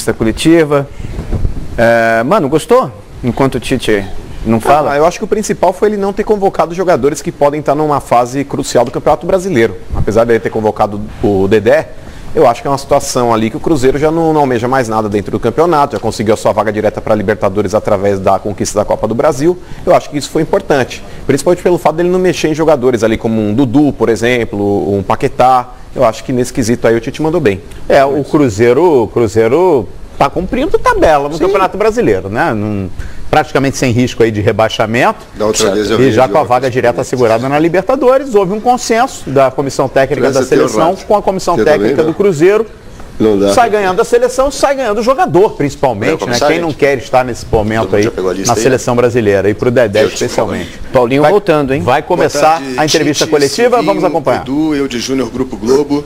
entrevista coletiva. Mano, gostou? Enquanto o Tite não fala? Eu acho que o principal foi ele não ter convocado jogadores que podem estar numa fase crucial do Campeonato Brasileiro. Apesar de ele ter convocado o Dedé, eu acho que é uma situação ali que o Cruzeiro já não almeja mais nada dentro do campeonato, já conseguiu a sua vaga direta para a Libertadores através da conquista da Copa do Brasil. Eu acho que isso foi importante, principalmente pelo fato dele não mexer em jogadores ali como um Dudu, por exemplo, um Paquetá. Eu acho que nesse quesito aí o Tite mandou bem. O Cruzeiro está cumprindo tabela no Campeonato Brasileiro, né? Praticamente sem risco aí de rebaixamento. Da outra vez eu e já com a vaga direta assegurada na Libertadores, houve um consenso da comissão técnica da seleção com a comissão técnica do Cruzeiro. Sai ganhando a seleção, sai ganhando o jogador, principalmente, né? Quem não quer estar nesse momento aí na seleção brasileira, e para o Dedé especialmente. Paulinho voltando, hein? Vai começar a entrevista coletiva, Silvinho, vamos acompanhar. Edu, eu de Júnior, Grupo Globo.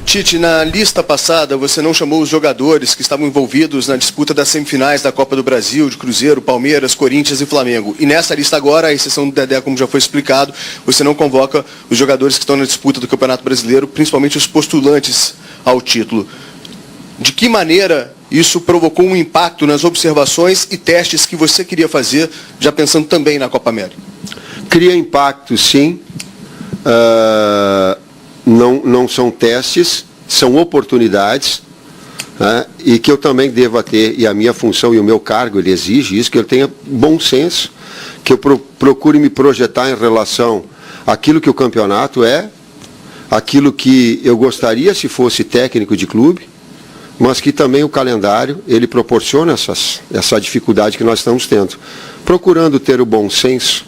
Tite, na lista passada você não chamou os jogadores que estavam envolvidos na disputa das semifinais da Copa do Brasil, de Cruzeiro, Palmeiras, Corinthians e Flamengo. E nessa lista agora, a exceção do Dedé, como já foi explicado, você não convoca os jogadores que estão na disputa do Campeonato Brasileiro, principalmente os postulantes ao título. De que maneira isso provocou um impacto nas observações e testes que você queria fazer, já pensando também na Copa América? Cria impacto, sim. Não são testes, são oportunidades, né? E que eu também deva ter, e a minha função e o meu cargo, ele exige isso, que eu tenha bom senso, que eu procure me projetar em relação àquilo que o campeonato é, aquilo que eu gostaria se fosse técnico de clube, mas que também o calendário, ele proporciona essa dificuldade que nós estamos tendo. Procurando ter o bom senso,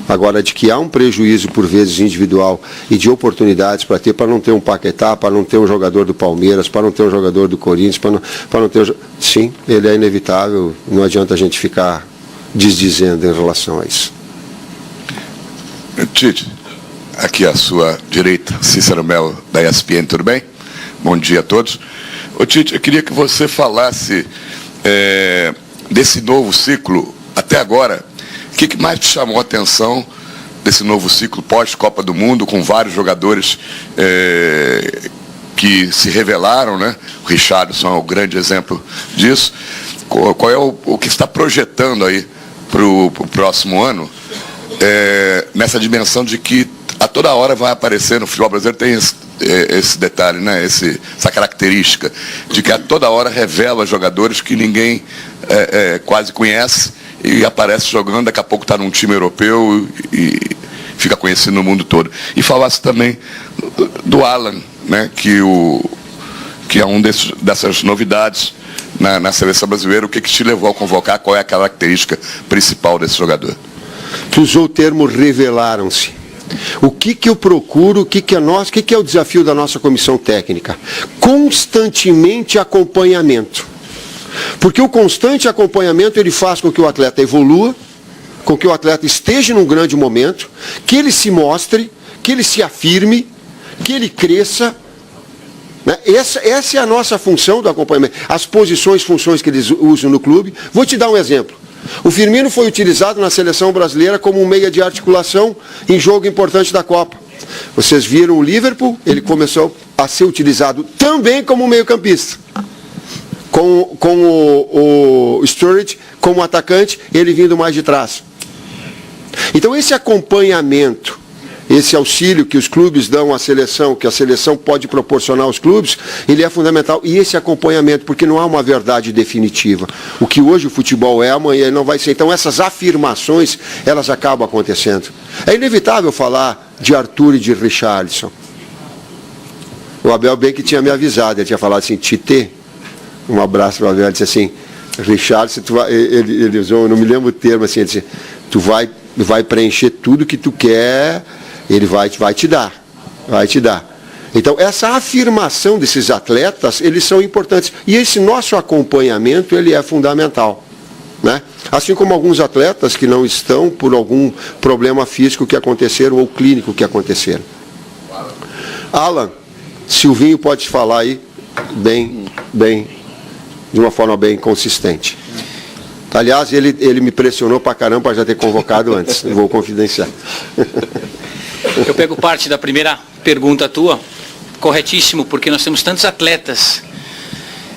agora de que há um prejuízo por vezes individual e de oportunidades para não ter um Paquetá, para não ter um jogador do Palmeiras, para não ter um jogador do Corinthians, para não ter... Sim, ele é inevitável, não adianta a gente ficar desdizendo em relação a isso. Tite, aqui à sua direita, Cícero Melo, da ESPN, tudo bem? Bom dia a todos. Ô Tite, eu queria que você falasse desse novo ciclo, até agora, o que mais te chamou a atenção desse novo ciclo pós-Copa do Mundo, com vários jogadores que se revelaram, né? O Richarlison é o grande exemplo disso. Qual é o que está projetando aí para o próximo ano, nessa dimensão de que a toda hora vai aparecer no futebol brasileiro, tem esse detalhe, né? Essa característica de que a toda hora revela jogadores que ninguém quase conhece e aparece jogando, daqui a pouco está num time europeu e fica conhecido no mundo todo. E falasse também do Alan, né? Que é dessas novidades na seleção brasileira. O que te levou a convocar? Qual é a característica principal desse jogador? Tu usou o termo revelaram-se. O que eu procuro, o que é o desafio da nossa comissão técnica? Constantemente acompanhamento. Porque o constante acompanhamento, ele faz com que o atleta evolua, com que o atleta esteja num grande momento, que ele se mostre, que ele se afirme, que ele cresça. Né? Essa é a nossa função do acompanhamento. As funções que eles usam no clube. Vou te dar um exemplo. O Firmino foi utilizado na seleção brasileira como um meia de articulação em jogo importante da Copa. Vocês viram o Liverpool, ele começou a ser utilizado também como meio-campista. Com o Sturridge como atacante, ele vindo mais de trás. Então esse acompanhamento, esse auxílio que os clubes dão à seleção, que a seleção pode proporcionar aos clubes, ele é fundamental. E esse acompanhamento, porque não há uma verdade definitiva. O que hoje o futebol é, amanhã ele não vai ser. Então essas afirmações, elas acabam acontecendo. É inevitável falar de Arthur e de Richarlison. O Abel bem que tinha me avisado, ele tinha falado assim, Tite, um abraço para o Abel, ele disse assim, Richarlison, ele usou, eu não me lembro o termo, assim, ele disse, tu vai preencher tudo que tu quer, ele vai te dar. Então, essa afirmação desses atletas, eles são importantes. E esse nosso acompanhamento, ele é fundamental. Né? Assim como alguns atletas que não estão por algum problema físico que aconteceram ou clínico que aconteceram. Alan, Silvinho pode falar aí bem, de uma forma bem consistente. Aliás, ele me pressionou pra caramba para já ter convocado antes. Vou confidenciar. Eu pego parte da primeira pergunta tua, corretíssimo, porque nós temos tantos atletas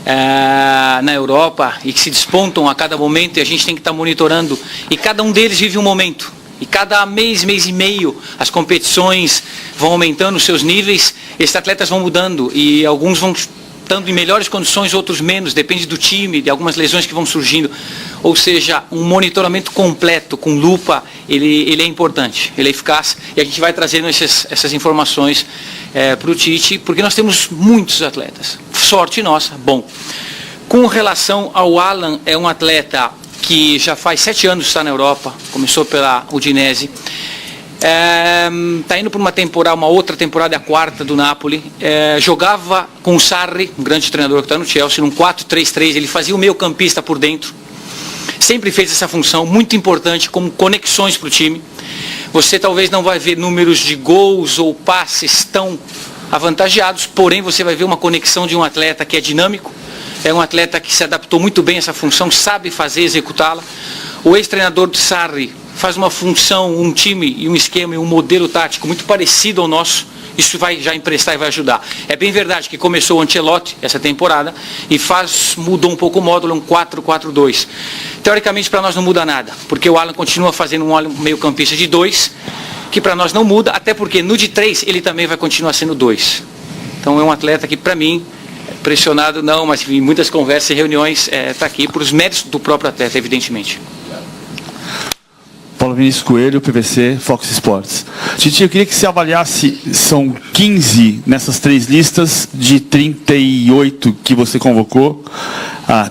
na Europa e que se despontam a cada momento e a gente tem que estar monitorando. E cada um deles vive um momento. E cada mês, mês e meio, as competições vão aumentando os seus níveis, esses atletas vão mudando e alguns vão estando em melhores condições, outros menos, depende do time, de algumas lesões que vão surgindo. Ou seja, um monitoramento completo, com lupa, ele é importante, ele é eficaz e a gente vai trazendo essas informações para o Tite, porque nós temos muitos atletas. Sorte nossa, bom. Com relação ao Alan, é um atleta que já faz 7 anos que está na Europa, começou pela Udinese, está indo para uma outra temporada, a 4ª do Napoli, jogava com o Sarri, um grande treinador que está no Chelsea, num 4-3-3, ele fazia o meio campista por dentro, sempre fez essa função muito importante como conexões para o time. Você talvez não vai ver números de gols ou passes tão avantajados, porém você vai ver uma conexão de um atleta que é dinâmico, é um atleta que se adaptou muito bem a essa função, sabe fazer, executá-la. O ex-treinador do Sarri faz uma função, um time e um esquema e um modelo tático muito parecido ao nosso. Isso vai já emprestar e vai ajudar. É bem verdade que começou o Ancelotti essa temporada e mudou um pouco o módulo, um 4-4-2. Teoricamente para nós não muda nada, porque o Alan continua fazendo um meio campista de 2, que para nós não muda, até porque no de 3 ele também vai continuar sendo 2. Então é um atleta que para mim, pressionado não, mas em muitas conversas e reuniões está aqui por os méritos do próprio atleta, evidentemente. Paulo Vinícius Coelho, PVC, Fox Sports. Titi, eu queria que você avaliasse, são 15 nessas 3 listas, de 38 que você convocou,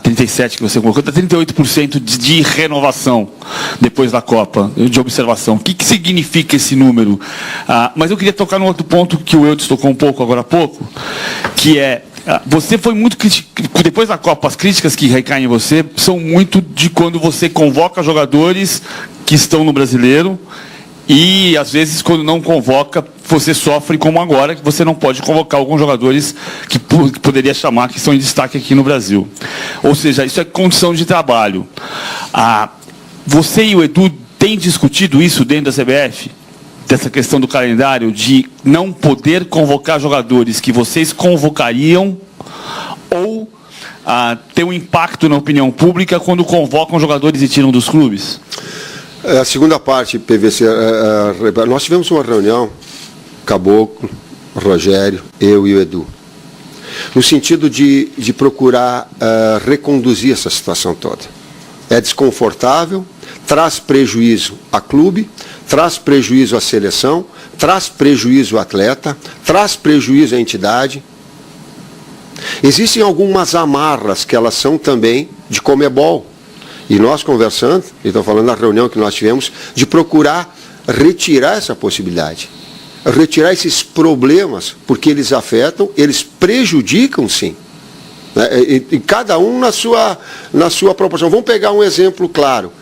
37 que você convocou, 38% de renovação depois da Copa, de observação. O que significa esse número? Mas eu queria tocar num outro ponto que o Eudes tocou um pouco agora há pouco, que é, você foi muito criticado, depois da Copa, as críticas que recaem em você são muito de quando você convoca jogadores que estão no Brasileiro e, às vezes, quando não convoca, você sofre como agora, que você não pode convocar alguns jogadores que poderia chamar, que estão em destaque aqui no Brasil. Ou seja, isso é condição de trabalho. Você e o Edu têm discutido isso dentro da CBF? Dessa questão do calendário, de não poder convocar jogadores que vocês convocariam ou ter um impacto na opinião pública quando convocam jogadores e tiram dos clubes? A segunda parte, PVC, nós tivemos uma reunião, Caboclo, Rogério, eu e o Edu, no sentido de procurar reconduzir essa situação toda. É desconfortável, traz prejuízo a clube, traz prejuízo à seleção, traz prejuízo ao atleta, traz prejuízo à entidade. Existem algumas amarras que elas são também de Comebol. E nós conversando, estou falando na reunião que nós tivemos, de procurar retirar essa possibilidade. Retirar esses problemas, porque eles afetam, eles prejudicam sim. E cada um na sua proporção. Vamos pegar um exemplo claro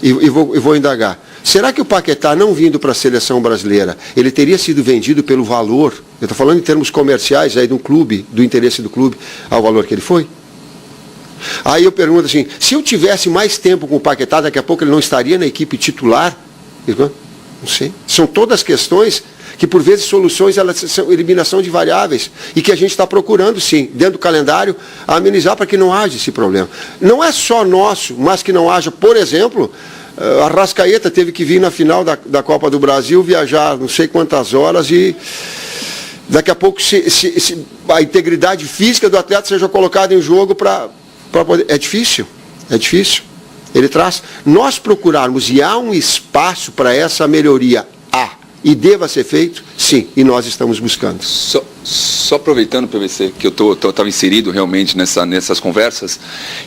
e vou indagar. Será que o Paquetá, não vindo para a seleção brasileira, ele teria sido vendido pelo valor, eu estou falando em termos comerciais, aí, do clube, do interesse do clube, ao valor que ele foi? Aí eu pergunto assim, se eu tivesse mais tempo com o Paquetá, daqui a pouco ele não estaria na equipe titular? Não sei. São todas questões que, por vezes, soluções, elas são eliminação de variáveis, e que a gente está procurando, sim, dentro do calendário, amenizar para que não haja esse problema. Não é só nosso, mas que não haja, por exemplo, a Arrascaeta teve que vir na final da Copa do Brasil, viajar não sei quantas horas e daqui a pouco a integridade física do atleta seja colocada em jogo para poder... É difícil. Ele traz... Nós procurarmos, e há um espaço para essa melhoria, e deva ser feito, sim, e nós estamos buscando. Só aproveitando, PVC, que eu estava inserido realmente nessas conversas,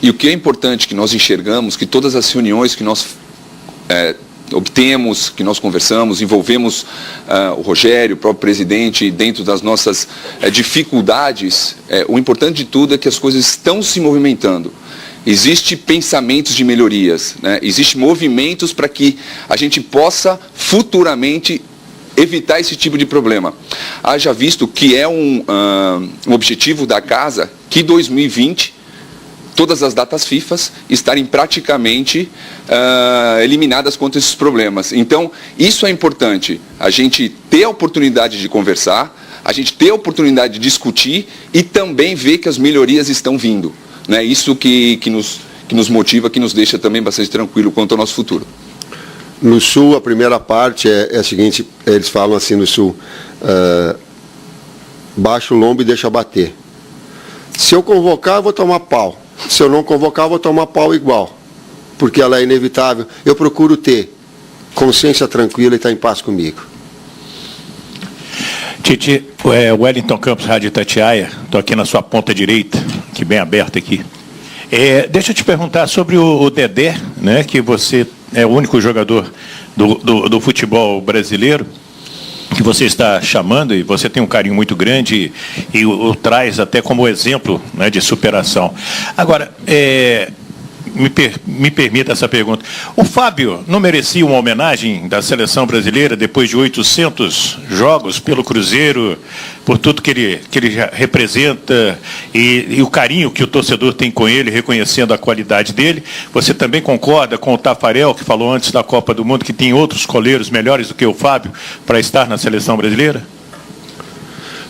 e o que é importante que nós enxergamos, que todas as reuniões que nós obtemos, que nós conversamos, envolvemos o Rogério, o próprio presidente, dentro das nossas dificuldades, o importante de tudo é que as coisas estão se movimentando. Existem pensamentos de melhorias, né? Existem movimentos para que a gente possa futuramente evitar esse tipo de problema. Haja visto que é um objetivo da casa que 2020 todas as datas FIFA estarem praticamente eliminadas quanto a esses problemas. Então, isso é importante, a gente ter a oportunidade de conversar, a gente ter a oportunidade de discutir e também ver que as melhorias estão vindo. Né? Isso que nos motiva, que nos deixa também bastante tranquilo quanto ao nosso futuro. No Sul, a primeira parte é a seguinte, eles falam assim no Sul, baixa o lombo e deixa bater. Se eu convocar, eu vou tomar pau. Se eu não convocar, eu vou tomar pau igual. Porque ela é inevitável. Eu procuro ter consciência tranquila e estar em paz comigo. Tite, Wellington Campos, Rádio Itatiaia, estou aqui na sua ponta direita, que bem aberta aqui. Deixa eu te perguntar sobre o Dedé, né, que você é o único jogador do futebol brasileiro que você está chamando, e você tem um carinho muito grande e o traz até como exemplo, né, de superação. Agora, me permita essa pergunta. O Fábio não merecia uma homenagem da seleção brasileira depois de 800 jogos pelo Cruzeiro, por tudo que ele representa e o carinho que o torcedor tem com ele, reconhecendo a qualidade dele? Você também concorda com o Tafarel, que falou antes da Copa do Mundo, que tem outros goleiros melhores do que o Fábio para estar na seleção brasileira?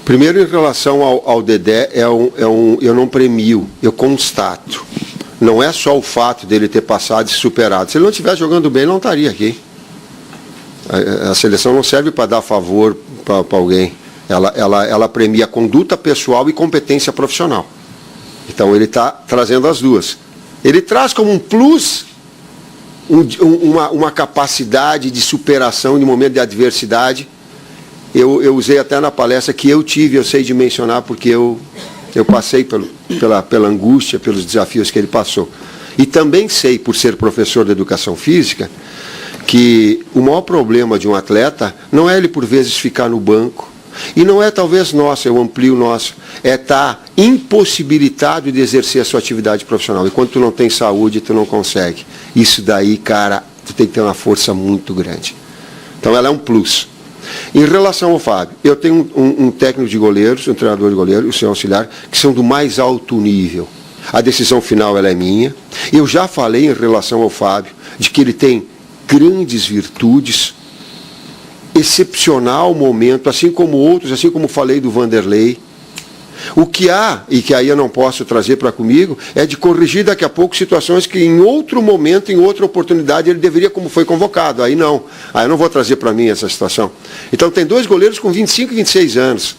Primeiro, em relação ao Dedé, eu não premio, eu constato. Não é só o fato dele ter passado e superado. Se ele não estivesse jogando bem, ele não estaria aqui. A seleção não serve para dar favor para alguém. Ela premia conduta pessoal e competência profissional. Então ele está trazendo as duas. Ele traz como um plus uma capacidade de superação de momento de adversidade. Eu usei até na palestra que eu sei dimensionar, porque eu passei pela angústia, pelos desafios que ele passou. E também sei, por ser professor de educação física, que o maior problema de um atleta não é ele, por vezes, ficar no banco. E não é, talvez, nosso, eu amplio o nosso. É estar impossibilitado de exercer a sua atividade profissional. Enquanto tu não tem saúde, tu não consegue. Isso daí, cara, tu tem que ter uma força muito grande. Então, ela é um plus. Em relação ao Fábio, eu tenho um técnico de goleiros, um treinador de goleiros, o seu auxiliar, que são do mais alto nível. A decisão final ela é minha. Eu já falei em relação ao Fábio, de que ele tem grandes virtudes, excepcional momento, assim como outros, assim como falei do Vanderlei. O que há, e que aí eu não posso trazer para comigo, é de corrigir daqui a pouco situações que em outro momento, em outra oportunidade, ele deveria, como foi convocado. Aí não. Aí eu não vou trazer para mim essa situação. Então tem dois goleiros com 25 e 26 anos.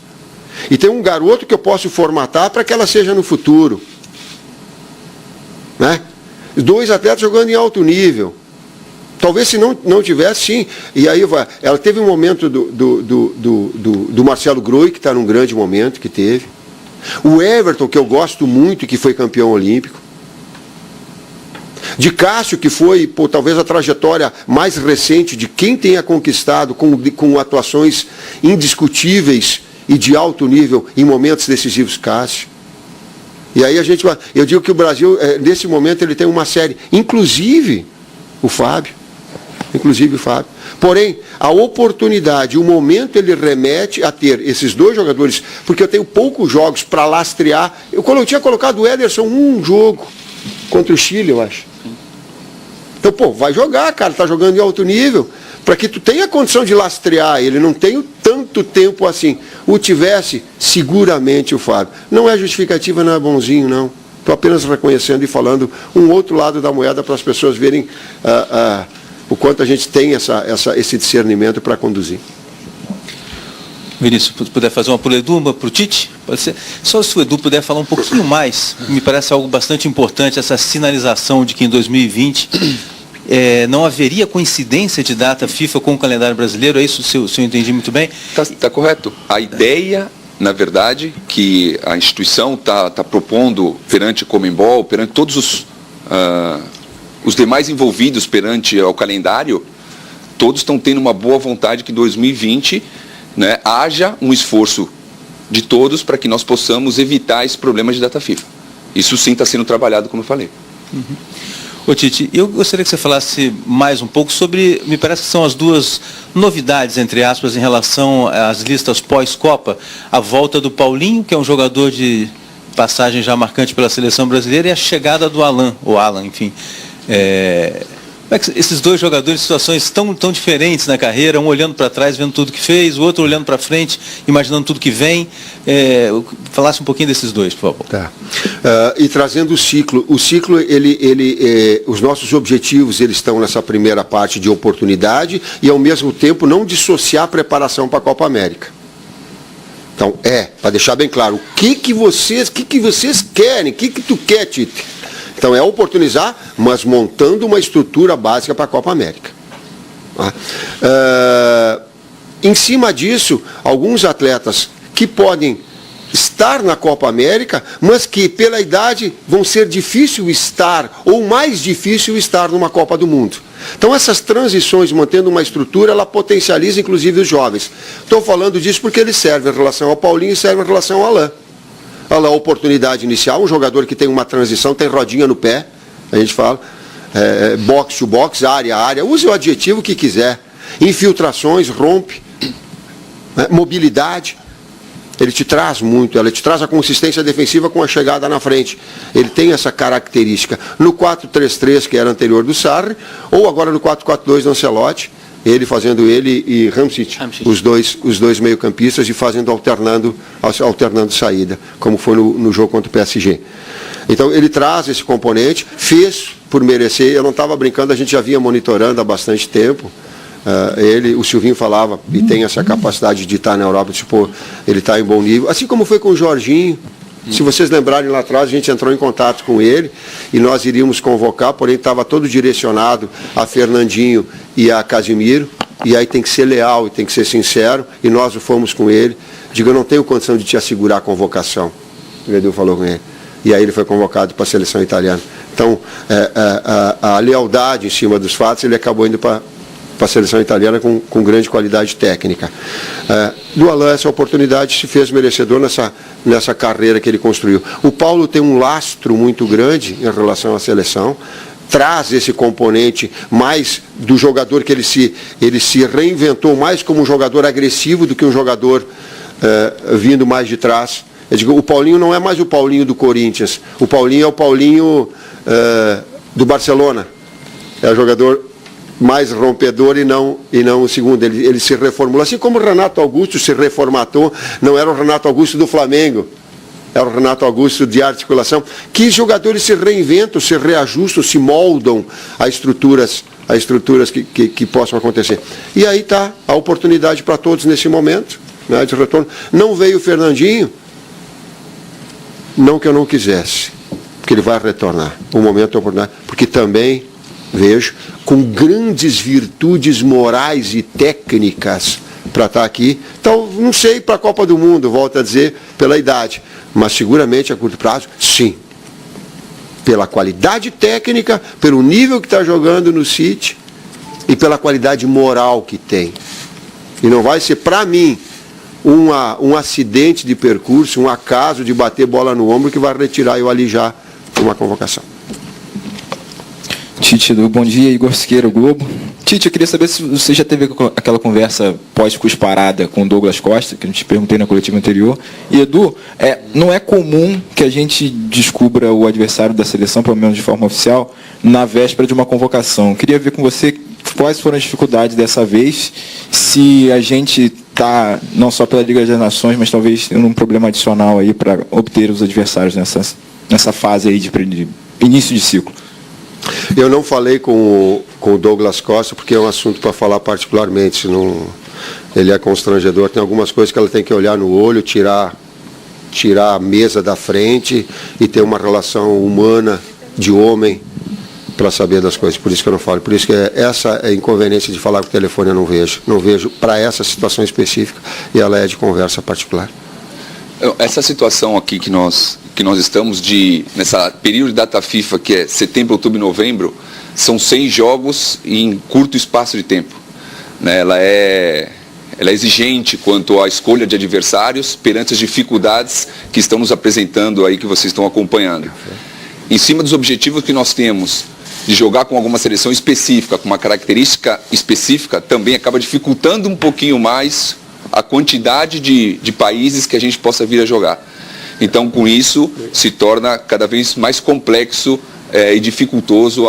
E tem um garoto que eu posso formatar para que ela seja no futuro. Né? Dois atletas jogando em alto nível. Talvez se não tivesse, sim. E aí ela teve um momento do Marcelo Groi, que está num grande momento que teve. O Everton, que eu gosto muito e que foi campeão olímpico. De Cássio, que foi, talvez a trajetória mais recente de quem tenha conquistado com atuações indiscutíveis e de alto nível em momentos decisivos, Cássio. E aí eu digo que o Brasil, nesse momento, ele tem uma série, inclusive o Fábio. Porém, a oportunidade, o momento, ele remete a ter esses dois jogadores, porque eu tenho poucos jogos para lastrear. Eu tinha colocado o Ederson um jogo contra o Chile, eu acho. Então, vai jogar, cara, tá jogando em alto nível, para que tu tenha condição de lastrear ele. Não tenho tanto tempo assim. O tivesse, seguramente o Fábio. Não é justificativa, não é bonzinho, não. Estou apenas reconhecendo e falando um outro lado da moeda para as pessoas verem o quanto a gente tem esse discernimento para conduzir. Vinícius, se puder fazer uma para o Edu, uma para o Tite, pode ser. Só se o Edu puder falar um pouquinho mais, me parece algo bastante importante, essa sinalização de que em 2020 não haveria coincidência de data FIFA com o calendário brasileiro, é isso, se eu entendi muito bem? Está correto. A ideia, na verdade, que a instituição está propondo perante a Conmebol, perante todos os demais envolvidos perante ao calendário, todos estão tendo uma boa vontade que em 2020, né, haja um esforço de todos para que nós possamos evitar esse problema de data FIFA. Isso sim está sendo trabalhado, como eu falei. Ô Tite, eu gostaria que você falasse mais um pouco sobre, me parece que são as duas novidades, entre aspas, em relação às listas pós-Copa, a volta do Paulinho, que é um jogador de passagem já marcante pela seleção brasileira, e a chegada do Alan, enfim. Como é que esses dois jogadores em situações tão diferentes na carreira, um olhando para trás, vendo tudo que fez, o outro olhando para frente, imaginando tudo que vem. Falasse um pouquinho desses dois, por favor. Tá. E trazendo o ciclo, os nossos objetivos eles estão nessa primeira parte de oportunidade e ao mesmo tempo não dissociar a preparação para a Copa América. Então, para deixar bem claro, o que vocês querem, o que tu quer, Tite? Então é oportunizar, mas montando uma estrutura básica para a Copa América. Em cima disso, alguns atletas que podem estar na Copa América, mas que pela idade vão ser difícil estar, ou mais difícil estar numa Copa do Mundo. Então essas transições, mantendo uma estrutura, ela potencializa inclusive os jovens. Estou falando disso porque ele serve em relação ao Paulinho e serve em relação ao Alain. Olha lá, a oportunidade inicial, um jogador que tem uma transição, tem rodinha no pé, a gente fala, box to box, área a área, use o adjetivo que quiser, infiltrações, rompe, mobilidade, ele te traz muito, ele te traz a consistência defensiva com a chegada na frente, ele tem essa característica. No 4-3-3, que era anterior do Sarri, ou agora no 4-4-2 do Ancelotti, ele fazendo ele e Hamsik, os dois meio-campistas, e fazendo alternando saída, como foi no jogo contra o PSG. Então ele traz esse componente, fez por merecer, eu não estava brincando, a gente já vinha monitorando há bastante tempo. O Silvinho falava, e tem essa capacidade de estar na Europa, tipo, ele está em bom nível, assim como foi com o Jorginho. Se vocês lembrarem lá atrás, a gente entrou em contato com ele e nós iríamos convocar, porém estava todo direcionado a Fernandinho e a Casimiro, e aí tem que ser leal e tem que ser sincero, e nós fomos com ele. Digo, eu não tenho condição de te assegurar a convocação. O Edu falou com ele. E aí ele foi convocado para a seleção italiana. Então, a lealdade em cima dos fatos, ele acabou indo para a seleção italiana com grande qualidade técnica. Do Alain, essa oportunidade se fez merecedor nessa carreira que ele construiu. O Paulo tem um lastro muito grande em relação à seleção, traz esse componente mais do jogador que ele se reinventou mais como um jogador agressivo do que um jogador vindo mais de trás. Eu digo, o Paulinho não é mais o Paulinho do Corinthians, o Paulinho é o Paulinho do Barcelona, é o jogador mais rompedor e não o segundo, ele se reformulou, assim como o Renato Augusto se reformatou, não era o Renato Augusto do Flamengo, era o Renato Augusto de articulação, que jogadores se reinventam, se reajustam, se moldam a estruturas que possam acontecer. E aí está a oportunidade para todos nesse momento, né, de retorno. Não veio o Fernandinho, não que eu não quisesse, porque ele vai retornar, o momento é oportuno, porque também vejo com grandes virtudes morais e técnicas para estar aqui. Então, não sei para a Copa do Mundo, volto a dizer, pela idade, mas seguramente a curto prazo, sim. Pela qualidade técnica, pelo nível que está jogando no City e pela qualidade moral que tem. E não vai ser, para mim, um acidente de percurso, um acaso de bater bola no ombro que vai retirar eu ali já uma convocação. Tite, bom dia, Igor Siqueira, Globo. Tite, eu queria saber se você já teve aquela conversa pós-cusparada com o Douglas Costa, que eu te perguntei na coletiva anterior. E, Edu, não é comum que a gente descubra o adversário da seleção, pelo menos de forma oficial, na véspera de uma convocação. Eu queria ver com você quais foram as dificuldades dessa vez, se a gente está, não só pela Liga das Nações, mas talvez tendo um problema adicional aí para obter os adversários nessa fase aí de início de ciclo. Eu não falei com o Douglas Costa, porque é um assunto para falar particularmente, senão ele é constrangedor. Tem algumas coisas que ela tem que olhar no olho, tirar a mesa da frente e ter uma relação humana de homem para saber das coisas. Por isso que eu não falo. Por isso que essa é a inconveniência de falar com o telefone, eu não vejo. Não vejo para essa situação específica e ela é de conversa particular. Essa situação aqui que nós estamos nessa período de data FIFA, que é setembro, outubro e novembro, são 100 jogos em curto espaço de tempo. Né? Ela é exigente quanto à escolha de adversários perante as dificuldades que estão nos apresentando aí, que vocês estão acompanhando. Em cima dos objetivos que nós temos de jogar com alguma seleção específica, com uma característica específica, também acaba dificultando um pouquinho mais a quantidade de países que a gente possa vir a jogar. Então, com isso, se torna cada vez mais complexo e dificultoso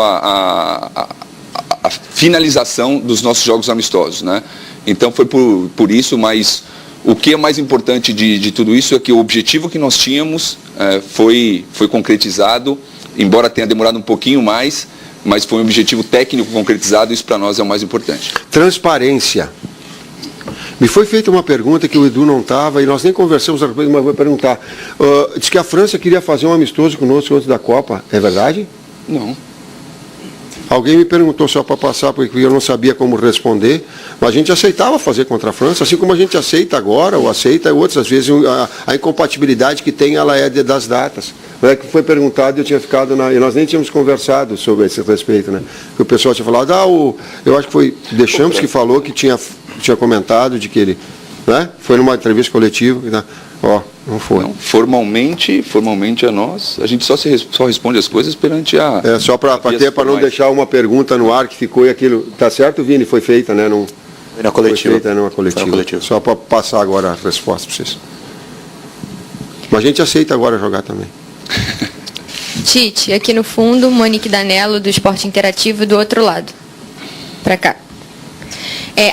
a finalização dos nossos jogos amistosos, né? Então foi por isso, mas o que é mais importante de tudo isso é que o objetivo que nós tínhamos foi concretizado, embora tenha demorado um pouquinho mais, mas foi um objetivo técnico concretizado, isso para nós é o mais importante. Transparência. Me foi feita uma pergunta que o Edu não estava e nós nem conversamos a respeito, mas vou perguntar. Diz que a França queria fazer um amistoso conosco antes da Copa, é verdade? Não. Alguém me perguntou só para passar, porque eu não sabia como responder, mas a gente aceitava fazer contra a França, assim como a gente aceita agora, ou aceita outras, às vezes a incompatibilidade que tem, ela é das datas. É que foi perguntado e eu tinha ficado e nós nem tínhamos conversado sobre esse respeito, né? Que o pessoal tinha falado, eu acho que foi Deschamps que falou que tinha comentado de que ele, né? Foi numa entrevista coletiva, não foi. Não, formalmente é nós, a gente só responde as coisas perante a... Só para não deixar uma pergunta no ar que ficou e aquilo, tá certo, Vini? Foi feita, né? Foi na coletiva. Foi feita numa coletiva. Só para passar agora a resposta para vocês. Mas a gente aceita agora jogar também. Tite, aqui no fundo, Monique Danello, do Esporte Interativo, do outro lado. Para cá.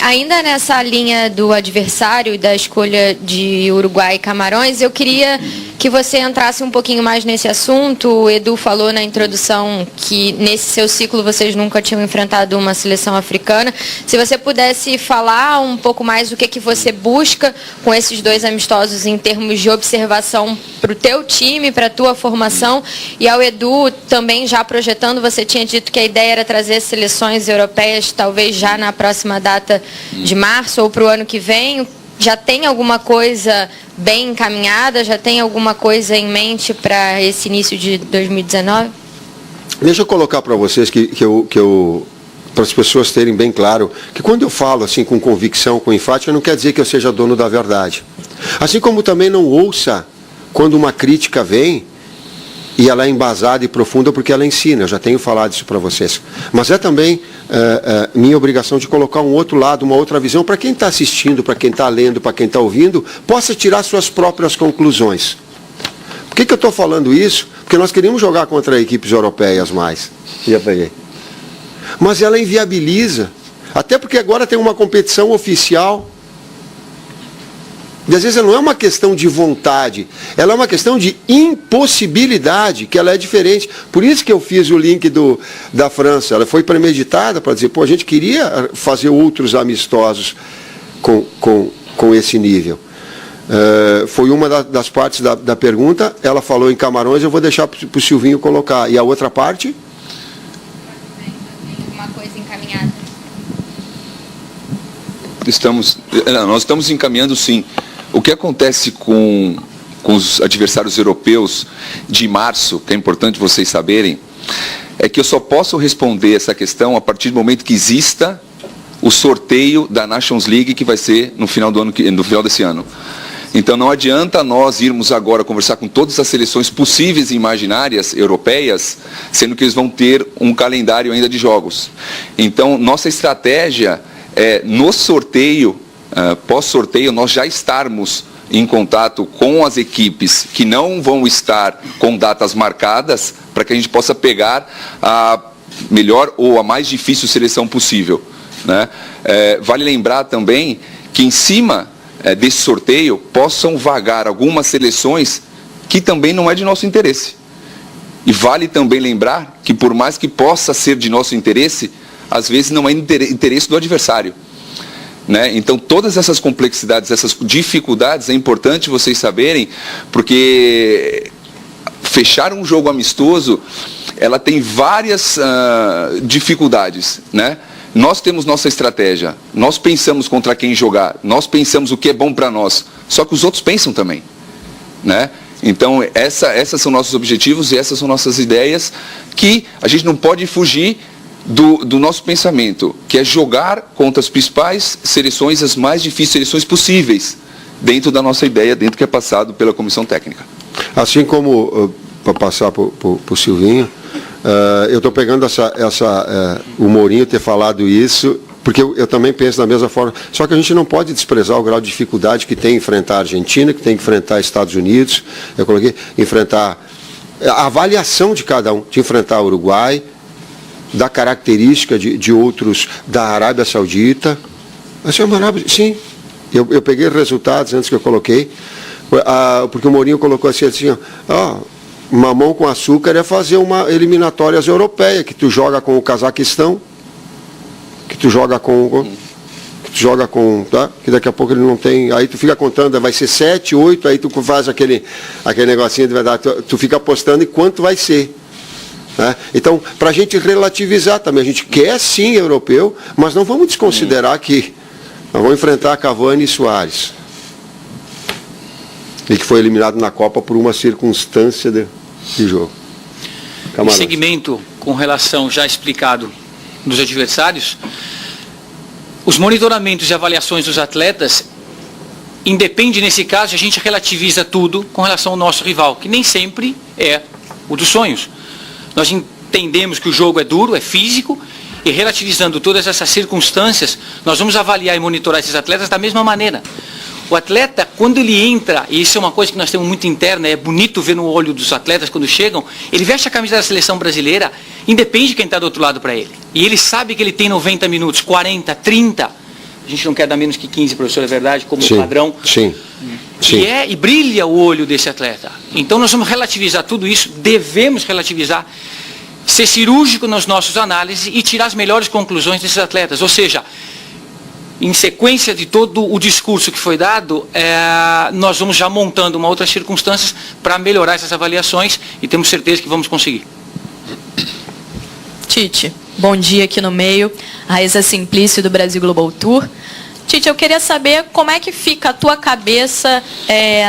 Ainda nessa linha do adversário e da escolha de Uruguai e Camarões, eu queria que você entrasse um pouquinho mais nesse assunto. O Edu falou na introdução que nesse seu ciclo vocês nunca tinham enfrentado uma seleção africana. Se você pudesse falar um pouco mais do que você busca com esses dois amistosos em termos de observação para o teu time, para a tua formação. E ao Edu também já projetando, você tinha dito que a ideia era trazer seleções europeias talvez já na próxima data de março ou para o ano que vem. Já tem alguma coisa bem encaminhada? Já tem alguma coisa em mente para esse início de 2019? Deixa eu colocar para vocês para as pessoas terem bem claro que quando eu falo assim com convicção, com enfática, não quer dizer que eu seja dono da verdade. Assim como também não ouça quando uma crítica vem e ela é embasada e profunda porque ela ensina. Eu já tenho falado isso para vocês. Mas é também minha obrigação de colocar um outro lado, uma outra visão, para quem está assistindo, para quem está lendo, para quem está ouvindo, possa tirar suas próprias conclusões. Por que eu estou falando isso? Porque nós queríamos jogar contra equipes europeias mais. Já peguei. Mas ela inviabiliza. Até porque agora tem uma competição oficial. E às vezes não é uma questão de vontade, ela é uma questão de impossibilidade, que ela é diferente. Por isso que eu fiz o link da França, ela foi premeditada para dizer, a gente queria fazer outros amistosos com esse nível. Foi uma das partes da pergunta, ela falou em Camarões, eu vou deixar para o Silvinho colocar. E a outra parte? Uma coisa encaminhada. Nós estamos encaminhando sim. O que acontece com os adversários europeus de março, que é importante vocês saberem, é que eu só posso responder essa questão a partir do momento que exista o sorteio da Nations League, que vai ser no final desse ano. Então não adianta nós irmos agora conversar com todas as seleções possíveis e imaginárias europeias, sendo que eles vão ter um calendário ainda de jogos. Então nossa estratégia é no sorteio, pós-sorteio, nós já estarmos em contato com as equipes que não vão estar com datas marcadas, para que a gente possa pegar a melhor ou a mais difícil seleção possível, né? Vale lembrar também que em cima desse sorteio possam vagar algumas seleções que também não é de nosso interesse. E vale também lembrar que por mais que possa ser de nosso interesse, às vezes não é interesse do adversário, né? Então todas essas complexidades, essas dificuldades é importante vocês saberem, porque fechar um jogo amistoso, ela tem várias dificuldades, né? Nós temos nossa estratégia, nós pensamos contra quem jogar, nós pensamos o que é bom para nós, só que os outros pensam também, né? Então essas são nossos objetivos e essas são nossas ideias, que a gente não pode fugir do nosso pensamento, que é jogar contra as principais seleções, as mais difíceis seleções possíveis, dentro da nossa ideia, dentro do que é passado pela comissão técnica. Assim como, para passar para o Silvinho, eu estou pegando o Mourinho ter falado isso, porque eu também penso da mesma forma, só que a gente não pode desprezar o grau de dificuldade que tem enfrentar a Argentina, que tem que enfrentar Estados Unidos, eu coloquei, enfrentar a avaliação de cada um, de enfrentar o Uruguai, da característica de outros da Arábia Saudita. Sim, eu peguei resultados antes que eu coloquei, porque o Mourinho colocou assim, mamão com açúcar é fazer uma eliminatórias europeia, que tu joga com o Cazaquistão, que tu joga com, tá? Que daqui a pouco ele não tem, aí tu fica contando, vai ser 7, 8, aí tu faz aquele negocinho de verdade, tu fica apostando em quanto vai ser. Né? Então, para a gente relativizar também, a gente quer sim europeu, mas não vamos desconsiderar que nós vamos enfrentar Cavani e Suárez. E que foi eliminado na Copa por uma circunstância de jogo. Em segmento, com relação já explicado dos adversários, os monitoramentos e avaliações dos atletas, independe nesse caso, a gente relativiza tudo com relação ao nosso rival, que nem sempre é o dos sonhos. Nós entendemos que o jogo é duro, é físico, e relativizando todas essas circunstâncias, nós vamos avaliar e monitorar esses atletas da mesma maneira. O atleta, quando ele entra, e isso é uma coisa que nós temos muito interna, é bonito ver no olho dos atletas quando chegam, ele veste a camisa da seleção brasileira, independe de quem está do outro lado para ele. E ele sabe que ele tem 90 minutos, 40, 30, a gente não quer dar menos que 15, professor, é verdade, como padrão. Sim. E brilha o olho desse atleta. Então nós vamos relativizar tudo isso, devemos relativizar, ser cirúrgico nas nossas análises e tirar as melhores conclusões desses atletas. Ou seja, em sequência de todo o discurso que foi dado, nós vamos já montando uma outras circunstâncias para melhorar essas avaliações e temos certeza que vamos conseguir. Tite, bom dia aqui no meio, Raíssa Simplício do Brasil Global Tour. Tite, eu queria saber como é que fica a tua cabeça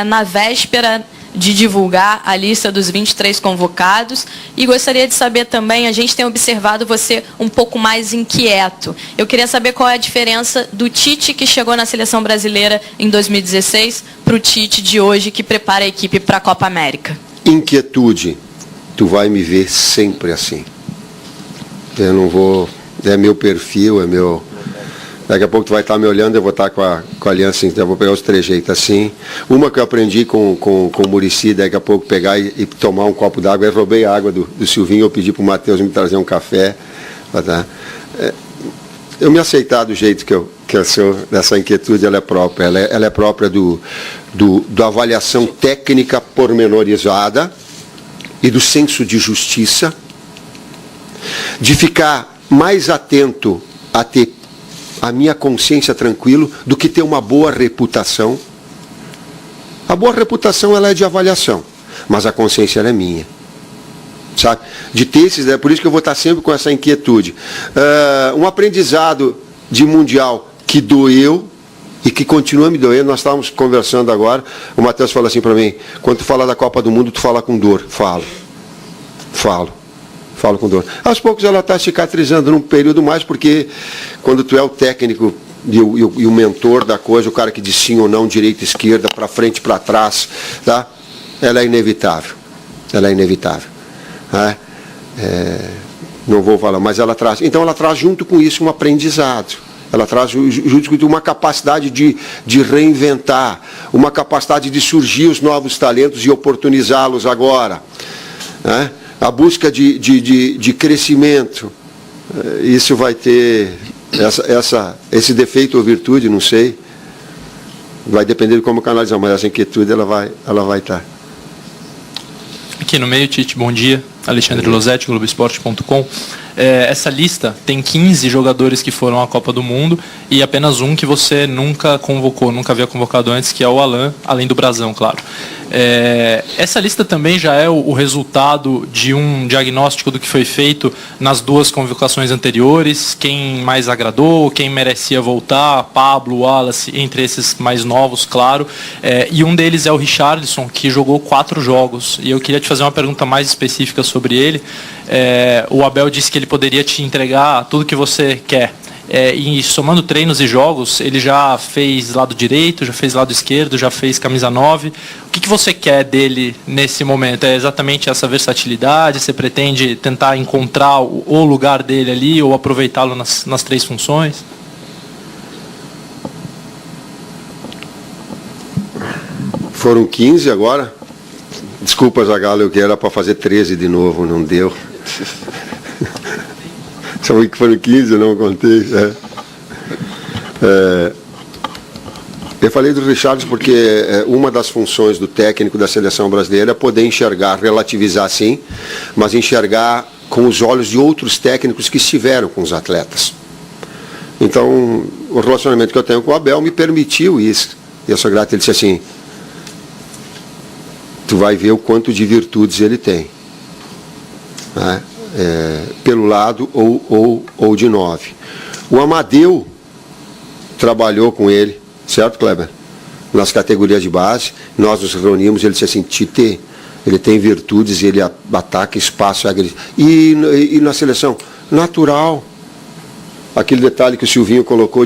na véspera de divulgar a lista dos 23 convocados e gostaria de saber também, a gente tem observado você um pouco mais inquieto. Eu queria saber qual é a diferença do Tite que chegou na seleção brasileira em 2016 para o Tite de hoje que prepara a equipe para a Copa América. Inquietude, tu vai me ver sempre assim. Eu não vou, é meu perfil, é meu... Daqui a pouco tu vai estar me olhando, eu vou estar com a aliança, eu vou pegar os trejeitos assim. Uma que eu aprendi com o Muricy, daqui a pouco pegar e tomar um copo d'água. Eu roubei a água do Silvinho, eu pedi para o Matheus me trazer um café. Tá? Eu me aceitar do jeito que eu sou, dessa inquietude, ela é própria. Ela é própria da avaliação técnica pormenorizada e do senso de justiça, de ficar mais atento a ter a minha consciência tranquilo do que ter uma boa reputação. A boa reputação ela é de avaliação, mas a consciência ela é minha. Sabe? De ter esses, por isso que eu vou estar sempre com essa inquietude. Um aprendizado de mundial que doeu e que continua me doendo. Nós estávamos conversando agora, o Matheus falou assim para mim, quando tu fala da Copa do Mundo, tu fala com dor. Falo com dor. Aos poucos ela está cicatrizando num período mais, porque quando tu é o técnico e o mentor da coisa, o cara que diz sim ou não, direita, esquerda, para frente, para trás, tá? Ela é inevitável. Não vou falar, mas ela traz. Então ela traz junto com isso um aprendizado. Ela traz junto com uma capacidade de reinventar, uma capacidade de surgir os novos talentos e oportunizá-los agora. Né? A busca de crescimento, isso vai ter, esse defeito ou virtude, não sei, vai depender de como canalizar, mas essa inquietude ela vai estar. Aqui no meio, Tite, bom dia. Alexandre Losetti, Globoesporte.com. Essa lista tem 15 jogadores que foram à Copa do Mundo e apenas um que você nunca convocou, nunca havia convocado antes, que é o Alain, além do Brasão, claro. Essa lista também já é o resultado de um diagnóstico do que foi feito nas duas convocações anteriores, quem mais agradou, quem merecia voltar, Pablo, Wallace, entre esses mais novos, claro, e um deles é o Richarlison, que jogou 4 jogos, e eu queria te fazer uma pergunta mais específica sobre ele. O Abel disse que ele poderia te entregar tudo que você quer. E somando treinos e jogos, ele já fez lado direito, já fez lado esquerdo, já fez camisa 9. O que você quer dele nesse momento? É exatamente essa versatilidade? Você pretende tentar encontrar o lugar dele ali ou aproveitá-lo nas 3 funções? Foram 15 agora. Desculpa, Zagallo, eu que era para fazer 13 de novo, não deu. Só que foram 15, eu não contei. Eu falei do Richarlison porque uma das funções do técnico da seleção brasileira é poder enxergar, relativizar sim, mas enxergar com os olhos de outros técnicos que estiveram com os atletas. Então, o relacionamento que eu tenho com o Abel me permitiu isso. E eu sou grato, ele disse assim, tu vai ver o quanto de virtudes ele tem. Né? Pelo lado ou de 9. O Amadeu trabalhou com ele, certo, Kleber? Nas categorias de base, nós nos reunimos, ele disse assim, Tite, ele tem virtudes, ele ataca espaço, e na seleção, natural. Aquele detalhe que o Silvinho colocou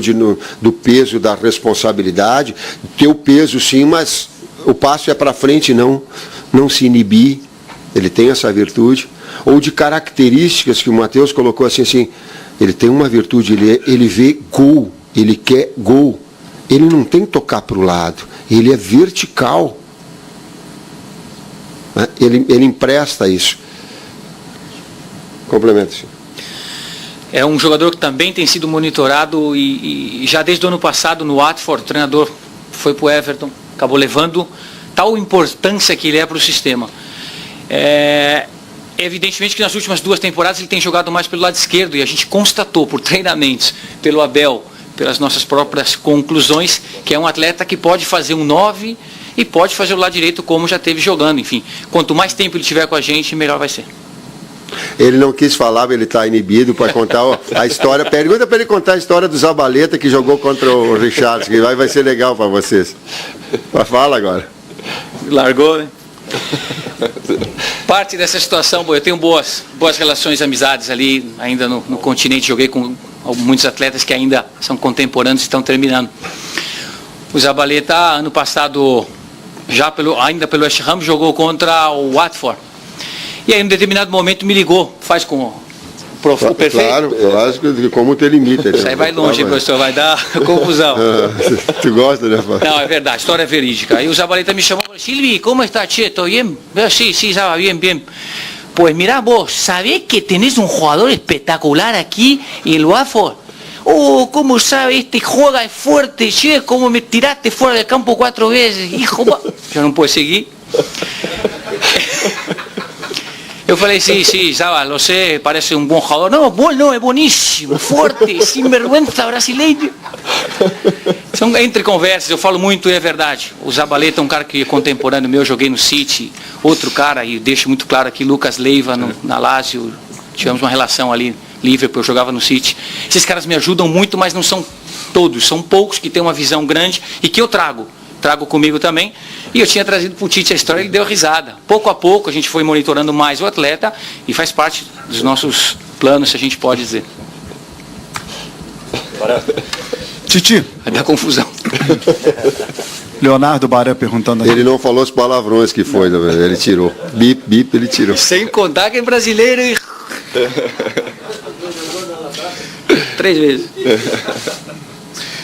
do peso, da responsabilidade, ter o peso sim, mas o passo é para frente, não se inibir, ele tem essa virtude. Ou de características que o Matheus colocou assim, ele tem uma virtude, ele vê gol, ele quer gol, ele não tem que tocar para o lado, ele é vertical, né? Ele empresta isso. Complemento, senhor. É um jogador que também tem sido monitorado e já desde o ano passado no Watford, o treinador foi para o Everton, acabou levando tal importância que ele é para o sistema. Evidentemente que nas últimas 2 temporadas ele tem jogado mais pelo lado esquerdo e a gente constatou por treinamentos, pelo Abel, pelas nossas próprias conclusões, que é um atleta que pode fazer um 9 e pode fazer o lado direito como já teve jogando. Enfim, quanto mais tempo ele tiver com a gente, melhor vai ser. Ele não quis falar, ele está inibido para contar a história. Pergunta para ele contar a história do Zabaleta que jogou contra o Richarlison, que vai ser legal para vocês. Fala agora. Largou, né? Parte dessa situação, eu tenho boas relações, amizades ali, ainda no continente, joguei com muitos atletas que ainda são contemporâneos e estão terminando. O Zabaleta, ano passado, ainda pelo West Ham, jogou contra o Watford. E aí, em um determinado momento, me ligou, faz com o perfeito. Claro, como te limita. Isso aí vai longe, professor, vai dar confusão. Tu gosta, né, Fábio? Não, é verdade, história verídica. Aí o Zabaleta me chamou e falou, Silvi, como está, che? ¿Todo bien? Sí, Zaba, bien. Pues mira vos, ¿sabés que tenés un jugador espectacular aquí en el Watford? Oh, ¿cómo sabe? Juega fuerte, che, ¿cómo me tiraste fuera del campo 4 veces? Hijo, yo não puedo seguir. Eu falei, sí, Zaba, lo sé, parece um bom jogador. Não, é boníssimo, forte, sinvergüenza brasileiro. São entre conversas, eu falo muito e é verdade. O Zabaleta é um cara que é contemporâneo meu, joguei no City. Outro cara, e deixo muito claro aqui, Lucas Leiva, na Lazio. Tivemos uma relação ali, Liverpool, eu jogava no City. Esses caras me ajudam muito, mas não são todos. São poucos que têm uma visão grande e que eu trago comigo também, e eu tinha trazido para o Tite a história, ele deu risada. Pouco a pouco a gente foi monitorando mais o atleta e faz parte dos nossos planos, se a gente pode dizer. Titi. Vai dar confusão. Leonardo Baré perguntando aqui. Ele não falou os palavrões que foi, ele tirou. Bip, ele tirou. Sem contar que é brasileiro e... 3 vezes.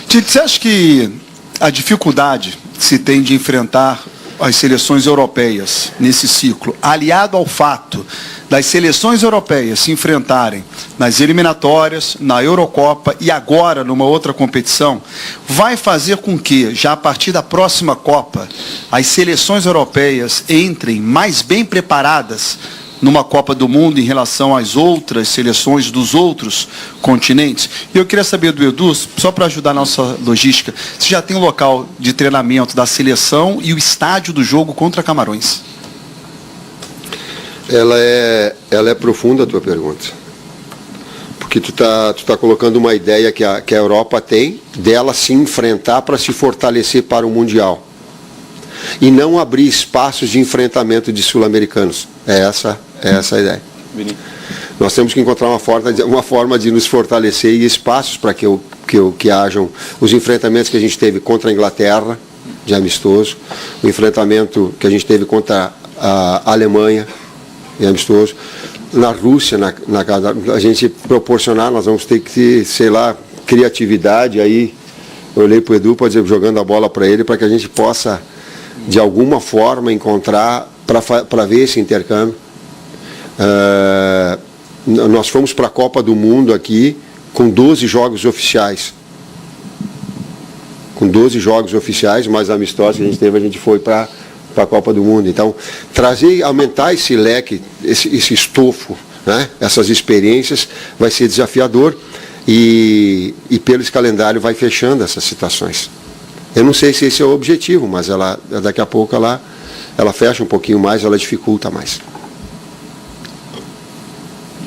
Tite, você acha que a dificuldade que se tem de enfrentar as seleções europeias nesse ciclo, aliado ao fato das seleções europeias se enfrentarem nas eliminatórias, na Eurocopa e agora numa outra competição, vai fazer com que, já a partir da próxima Copa, as seleções europeias entrem mais bem preparadas numa Copa do Mundo em relação às outras seleções dos outros continentes? E eu queria saber do Edu, só para ajudar a nossa logística, se já tem um local de treinamento da seleção e o estádio do jogo contra Camarões. Ela é profunda a tua pergunta. Porque tu tá colocando uma ideia que a Europa tem dela se enfrentar para se fortalecer para o Mundial. E não abrir espaços de enfrentamento de sul-americanos. É essa a ideia. Nós temos que encontrar uma forma de nos fortalecer e espaços para que hajam os enfrentamentos que a gente teve contra a Inglaterra, de amistoso, o enfrentamento que a gente teve contra a Alemanha, de amistoso, na Rússia, a gente proporcionar, nós vamos ter que ter, sei lá, criatividade. Aí eu olhei para o Edu, pode dizer, jogando a bola para ele, para que a gente possa, de alguma forma, encontrar para ver esse intercâmbio. Nós fomos para a Copa do Mundo aqui com 12 jogos oficiais. Com 12 jogos oficiais, mais amistosos que a gente teve, a gente foi para a Copa do Mundo. Então, aumentar esse leque, esse estofo, né? Essas experiências, vai ser desafiador e pelo calendário vai fechando essas situações. Eu não sei se esse é o objetivo, mas daqui a pouco ela fecha um pouquinho mais, ela dificulta mais.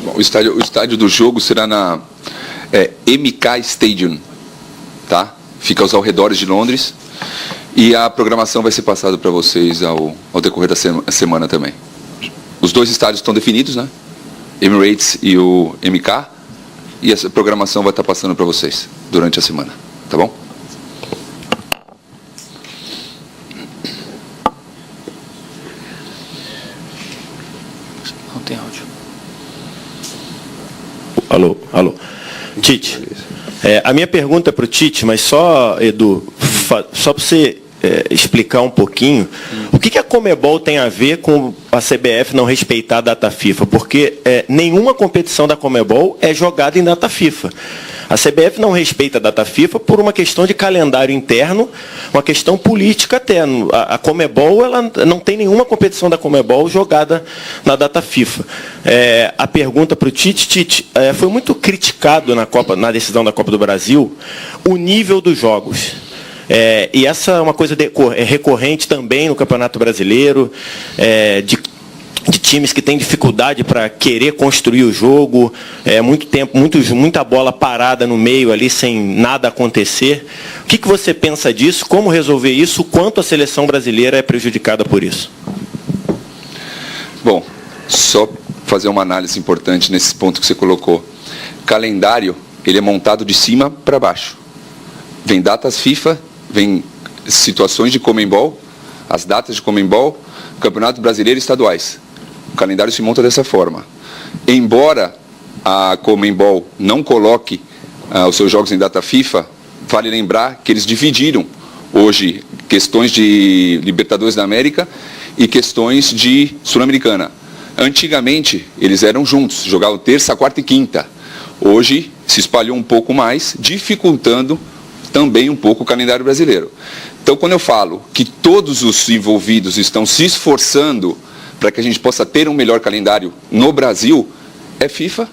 Bom, o estádio do jogo será na MK Stadium, tá? Fica aos arredores de Londres. E a programação vai ser passada para vocês ao decorrer da semana também. Os dois estádios estão definidos, né? Emirates e o MK. E essa programação vai estar passando para vocês durante a semana, tá bom? Não tem áudio. Alô. Tite, a minha pergunta é para o Tite, mas só, Edu, só para você explicar um pouquinho, o que a Conmebol tem a ver com a CBF não respeitar a data FIFA? Porque nenhuma competição da Conmebol é jogada em data FIFA. A CBF não respeita a data FIFA por uma questão de calendário interno, uma questão política até. A Conmebol, ela não tem nenhuma competição da Conmebol jogada na data FIFA. A pergunta para o Tite, foi muito criticado na decisão da Copa do Brasil o nível dos jogos. E essa é uma coisa recorrente também no Campeonato Brasileiro, de times que têm dificuldade para querer construir o jogo, muita bola parada no meio ali sem nada acontecer. O que você pensa disso? Como resolver isso? Quanto a seleção brasileira é prejudicada por isso? Bom, só fazer uma análise importante nesse ponto que você colocou. Calendário, ele é montado de cima para baixo. Vem datas FIFA, vem situações de Conmebol, as datas de Conmebol, Campeonato Brasileiro e estaduais. O calendário se monta dessa forma. Embora a Conmebol não coloque os seus jogos em data FIFA, vale lembrar que eles dividiram hoje questões de Libertadores da América e questões de Sul-Americana. Antigamente, eles eram juntos, jogavam terça, quarta e quinta. Hoje, se espalhou um pouco mais, dificultando também um pouco o calendário brasileiro. Então, quando eu falo que todos os envolvidos estão se esforçando para que a gente possa ter um melhor calendário no Brasil, é FIFA,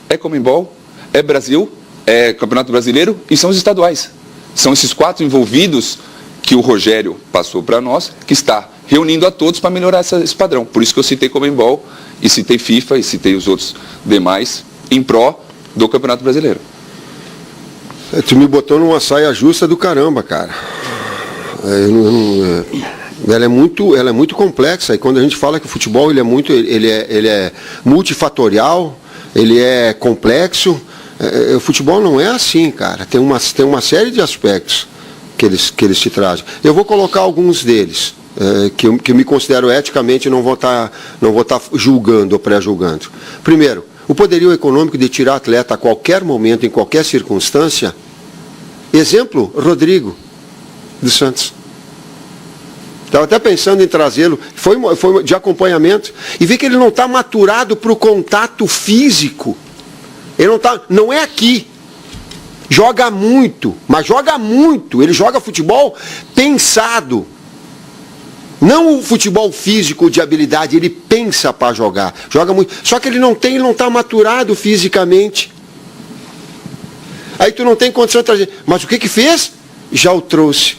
é Conmebol, é Brasil, é Campeonato Brasileiro e são os estaduais. São esses 4 envolvidos que o Rogério passou para nós, que está reunindo a todos para melhorar esse padrão. Por isso que eu citei Conmebol, e citei FIFA, e citei os outros demais, em pró do Campeonato Brasileiro. Tu me botou numa saia justa do caramba, cara. Ela é muito complexa, e quando a gente fala que o futebol ele é multifatorial, ele é complexo, o futebol não é assim, cara. Tem uma série de aspectos que eles te trazem. Eu vou colocar alguns deles, que eu me considero eticamente, não vou estar julgando ou pré-julgando. Primeiro, o poderio econômico de tirar atleta a qualquer momento, em qualquer circunstância. Exemplo, Rodrigo dos Santos. Estava até pensando em trazê-lo, foi de acompanhamento, e vi que ele não está maturado para o contato físico. Ele não é aqui. Joga muito, mas joga muito. Ele joga futebol pensado. Não o futebol físico de habilidade, ele pensa para jogar. Joga muito. Só que ele não está maturado fisicamente. Aí tu não tem condição de trazer. Mas o que fez? Já o trouxe.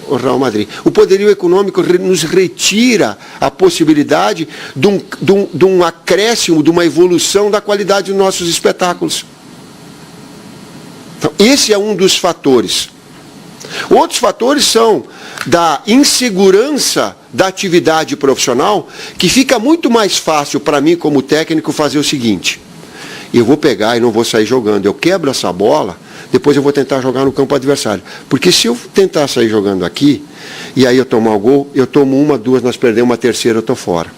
O Real Madrid. O poderio econômico nos retira a possibilidade de um acréscimo, de uma evolução da qualidade dos nossos espetáculos. Então, esse é um dos fatores. Outros fatores são da insegurança da atividade profissional, que fica muito mais fácil para mim, como técnico, fazer o seguinte: eu vou pegar e não vou sair jogando, eu quebro essa bola, depois eu vou tentar jogar no campo adversário. Porque se eu tentar sair jogando aqui, e aí eu tomar o gol, eu tomo uma, duas, nós perdemos uma terceira, eu estou fora.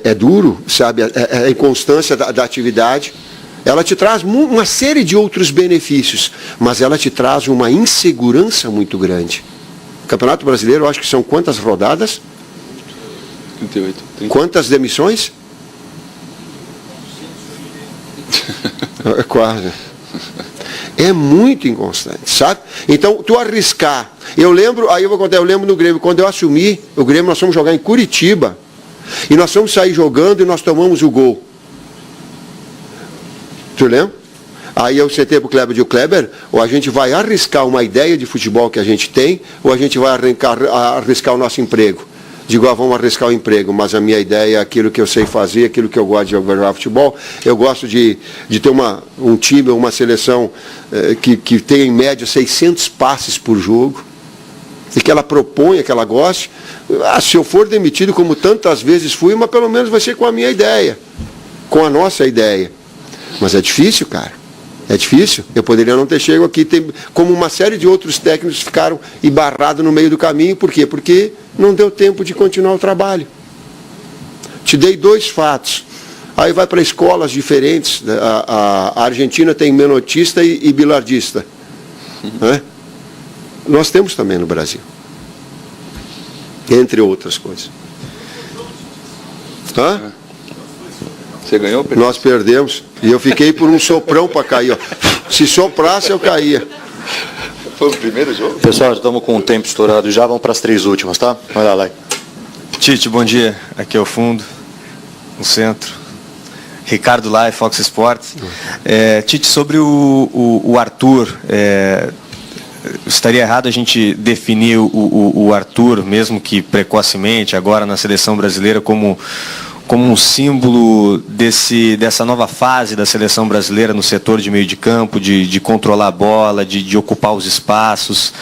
É duro, sabe? A inconstância da atividade. Ela te traz uma série de outros benefícios, mas ela te traz uma insegurança muito grande. O Campeonato Brasileiro, eu acho que são quantas rodadas? 38. Quantas demissões? É quase. É muito inconstante, sabe? Então, tu arriscar. Eu lembro no Grêmio, quando eu assumi o Grêmio, nós fomos jogar em Curitiba, e nós fomos sair jogando e nós tomamos o gol. Tu lembra? Aí eu sentei para o Kleber e disse, Kleber, ou a gente vai arriscar uma ideia de futebol que a gente tem, ou a gente vai arriscar o nosso emprego. Digo, vamos arriscar o emprego, mas a minha ideia é aquilo que eu sei fazer, aquilo que eu gosto de jogar futebol. Eu gosto de ter um time, uma seleção que tenha em média 600 passes por jogo, e que ela proponha, que ela goste. Se eu for demitido, como tantas vezes fui, mas pelo menos vai ser com a minha ideia, com a nossa ideia. Mas é difícil, cara. É difícil. Eu poderia não ter chegado aqui, como uma série de outros técnicos ficaram embarrados no meio do caminho. Por quê? Porque não deu tempo de continuar o trabalho. Te dei 2 fatos. Aí vai para escolas diferentes. A Argentina tem menotista e bilardista. Né? Nós temos também no Brasil. Entre outras coisas. Hã? Você ganhou? Perdeu? Nós perdemos. E eu fiquei por um soprão para cair. Ó. Se soprasse, eu caía. Foi o primeiro jogo? Pessoal, estamos com o tempo estourado já. Vamos para as 3 últimas, tá? Vai lá. Tite, bom dia. Aqui é o fundo, no centro. Ricardo Lai, Fox Sports. Tite, sobre o Arthur, estaria errado a gente definir o Arthur, mesmo que precocemente, agora na seleção brasileira, como um símbolo dessa nova fase da seleção brasileira no setor de meio de campo, de controlar a bola, de ocupar os espaços.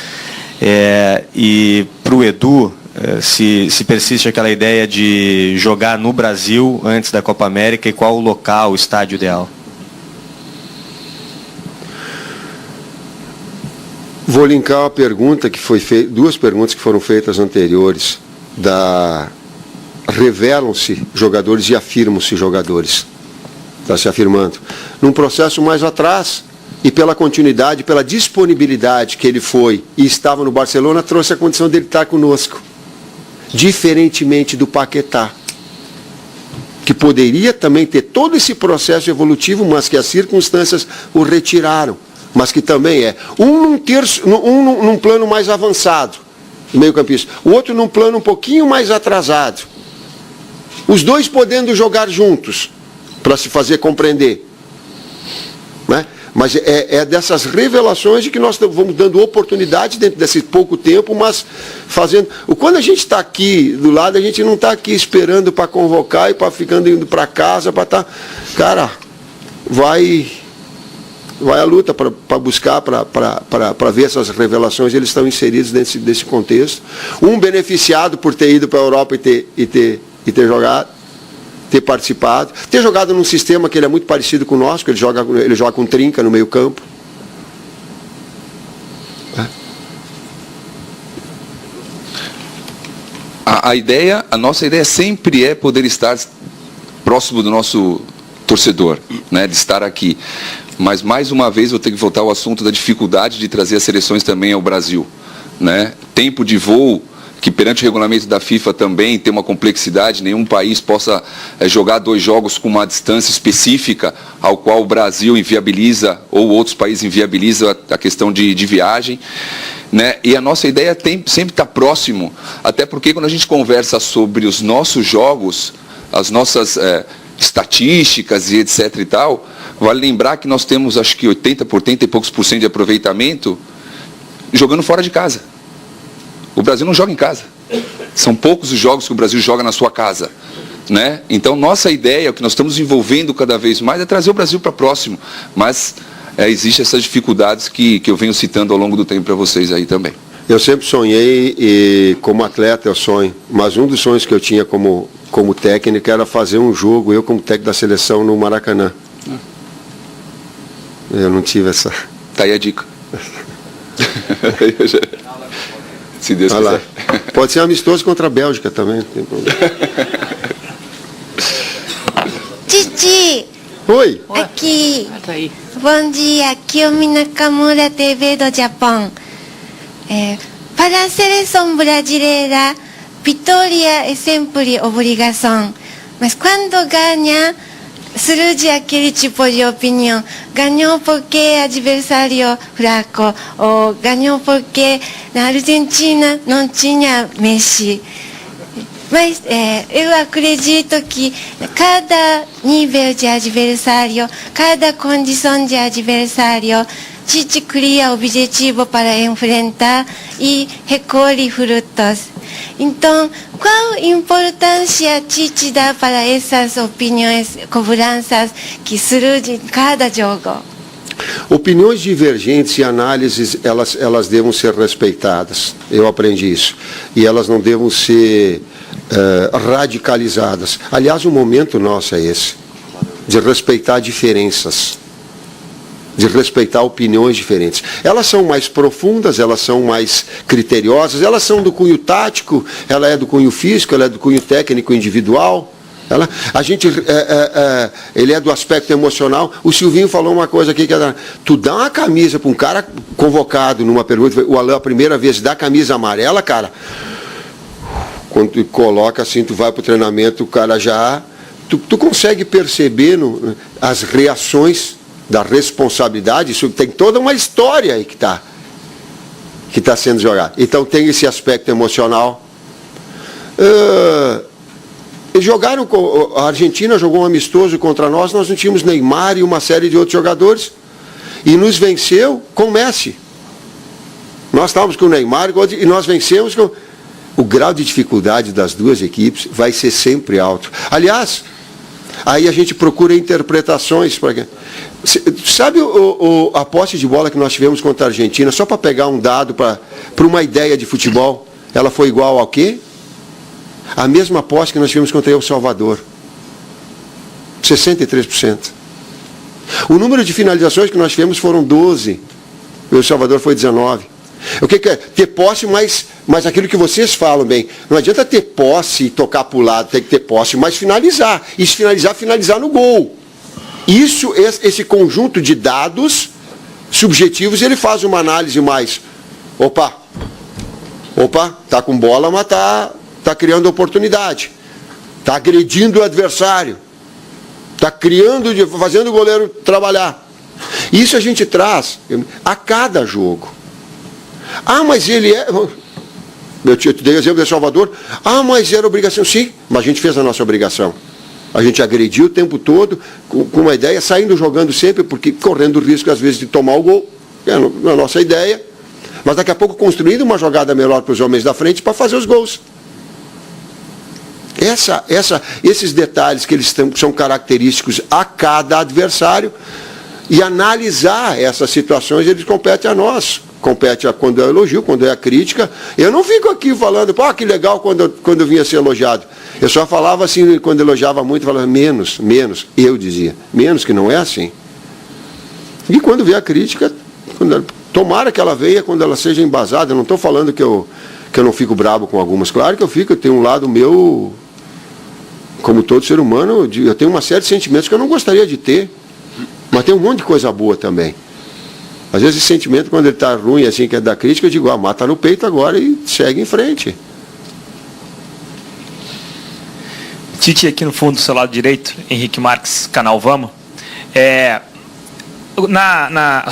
E para o Edu, se persiste aquela ideia de jogar no Brasil antes da Copa América, e qual o local, o estádio ideal? Vou linkar uma pergunta que foi feita, 2 perguntas que foram feitas anteriores, revelam-se jogadores e afirmam-se jogadores. Está se afirmando. Num processo mais atrás, e pela continuidade, pela disponibilidade que ele foi e estava no Barcelona, trouxe a condição dele estar conosco. Diferentemente do Paquetá, que poderia também ter todo esse processo evolutivo, mas que as circunstâncias o retiraram. Mas que também num plano mais avançado, meio campista, o outro num plano um pouquinho mais atrasado. Os 2 podendo jogar juntos, para se fazer compreender. Né? Mas é dessas revelações de que nós vamos dando oportunidade dentro desse pouco tempo, mas fazendo... Quando a gente está aqui do lado, a gente não está aqui esperando para convocar e para ficando indo para casa, para estar... Cara, vai a luta para buscar, para ver essas revelações, eles estão inseridos desse contexto. Um beneficiado por ter ido para a Europa e ter jogado, ter participado, ter jogado num sistema que ele é muito parecido com o nosso, que ele joga com trinca no meio campo. A nossa ideia sempre é poder estar próximo do nosso torcedor, né, de estar aqui. Mas, mais uma vez, vou ter que voltar ao assunto da dificuldade de trazer as seleções também ao Brasil. Né? Tempo de voo, que perante o regulamento da FIFA também tem uma complexidade, nenhum país possa jogar 2 jogos com uma distância específica, ao qual o Brasil inviabiliza, ou outros países inviabilizam a questão de viagem. Né? E a nossa ideia sempre está próximo, até porque quando a gente conversa sobre os nossos jogos, as nossas estatísticas e etc e tal, vale lembrar que nós temos acho que 80 e poucos % de aproveitamento jogando fora de casa. O Brasil não joga em casa. São poucos os jogos que o Brasil joga na sua casa. Né? Então nossa ideia, o que nós estamos envolvendo cada vez mais, é trazer o Brasil para próximo. Mas existem essas dificuldades que eu venho citando ao longo do tempo para vocês aí também. Eu sempre sonhei, e como atleta eu sonho, mas um dos sonhos que eu tinha como técnico era fazer um jogo, eu como técnico da seleção, no Maracanã. Eu não tive essa... Tá aí a dica. Se Deus quiser. Lá. Pode ser amistoso contra a Bélgica também, não tem problema. Titi! Oi! Aqui. Bom dia, Kiyomi Nakamura, TV do Japão. Para a seleção brasileira, Vitória é sempre obrigação, mas quando ganha, surge aquele tipo de opinião. Ganhou porque adversário fraco, ou ganhou porque na Argentina não tinha Messi. Mas eu acredito que cada nível de adversário, cada condição de adversário, Tite cria objetivo para enfrentar e recolhe frutos. Então, qual a importância Tite dá para essas opiniões, cobranças que surgem em cada jogo? Opiniões divergentes e análises, elas devam ser respeitadas. Eu aprendi isso. E elas não devam ser radicalizadas. Aliás, o momento nosso é esse, de respeitar diferenças, de respeitar opiniões diferentes. Elas são mais profundas, elas são mais criteriosas, elas são do cunho tático, ela é do cunho físico, ela é do cunho técnico individual. Ele é do aspecto emocional. O Silvinho falou uma coisa aqui, que é, tu dá uma camisa para um cara convocado numa pergunta, o Alain, a primeira vez, dá camisa amarela, cara, quando tu coloca assim, tu vai para o treinamento, o cara já... Tu consegue perceber as reações da responsabilidade, isso tem toda uma história aí que está sendo jogada. Então tem esse aspecto emocional. Jogaram, a Argentina jogou um amistoso contra nós não tínhamos Neymar e uma série de outros jogadores, e nos venceu com Messi. Nós estávamos com o Neymar e nós vencemos com... O grau de dificuldade das duas equipes vai ser sempre alto. Aliás, aí a gente procura interpretações. Sabe a posse de bola que nós tivemos contra a Argentina, só para pegar um dado, para uma ideia de futebol, ela foi igual ao quê? A mesma posse que nós tivemos contra El Salvador. 63%. O número de finalizações que nós tivemos foram 12. O El Salvador foi 19. O que é? Ter posse, mas aquilo que vocês falam bem. Não adianta ter posse e tocar para o lado, tem que ter posse, mas finalizar. E se finalizar no gol. Isso, esse conjunto de dados subjetivos, ele faz uma análise mais. Opa, tá com bola, mas tá criando oportunidade. Tá agredindo o adversário. Tá fazendo o goleiro trabalhar. Isso a gente traz a cada jogo. Mas ele é... Eu te dei o exemplo de Salvador. Mas era obrigação. Sim, mas a gente fez a nossa obrigação. A gente agrediu o tempo todo, com uma ideia, saindo jogando sempre, porque correndo o risco, às vezes, de tomar o gol. É a nossa ideia. Mas daqui a pouco construindo uma jogada melhor para os homens da frente para fazer os gols. Esses detalhes que eles são característicos a cada adversário, e analisar essas situações, eles competem a nós. Compete a quando é elogio, quando é a crítica. Eu não fico aqui falando, que legal quando eu vinha ser elogiado. Eu só falava assim, quando elogiava muito, falava menos. Eu dizia, menos, que não é assim. E quando vem a crítica, tomara que ela venha quando ela seja embasada. Eu não estou falando que eu não fico bravo com algumas. Claro que eu fico, eu tenho um lado meu, como todo ser humano, eu tenho uma série de sentimentos que eu não gostaria de ter. Mas tem um monte de coisa boa também. Às vezes esse sentimento, quando ele está ruim, assim, que é da crítica, eu digo, mata no peito agora e segue em frente. Tite, aqui no fundo do seu lado direito, Henrique Marques, canal Vamos.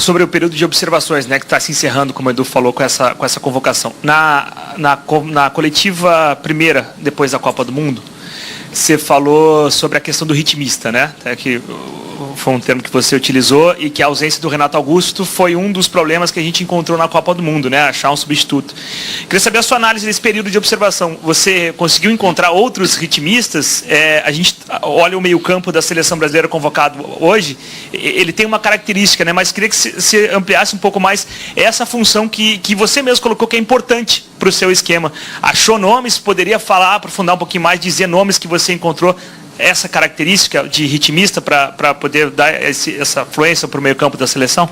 Sobre o período de observações, né, que está se encerrando, como o Edu falou, com essa convocação. Na coletiva primeira, depois da Copa do Mundo, você falou sobre a questão do ritmista, né? Que foi um termo que você utilizou, e que a ausência do Renato Augusto foi um dos problemas que a gente encontrou na Copa do Mundo, né? Achar um substituto. Queria saber a sua análise desse período de observação. Você conseguiu encontrar outros ritmistas? A gente olha o meio-campo da seleção brasileira convocado hoje, ele tem uma característica, né? Mas queria que você ampliasse um pouco mais essa função que você mesmo colocou que é importante para o seu esquema. Achou nomes? Poderia falar, aprofundar um pouquinho mais, dizer nomes que você encontrou essa característica de ritmista para poder dar essa fluência para o meio campo da seleção?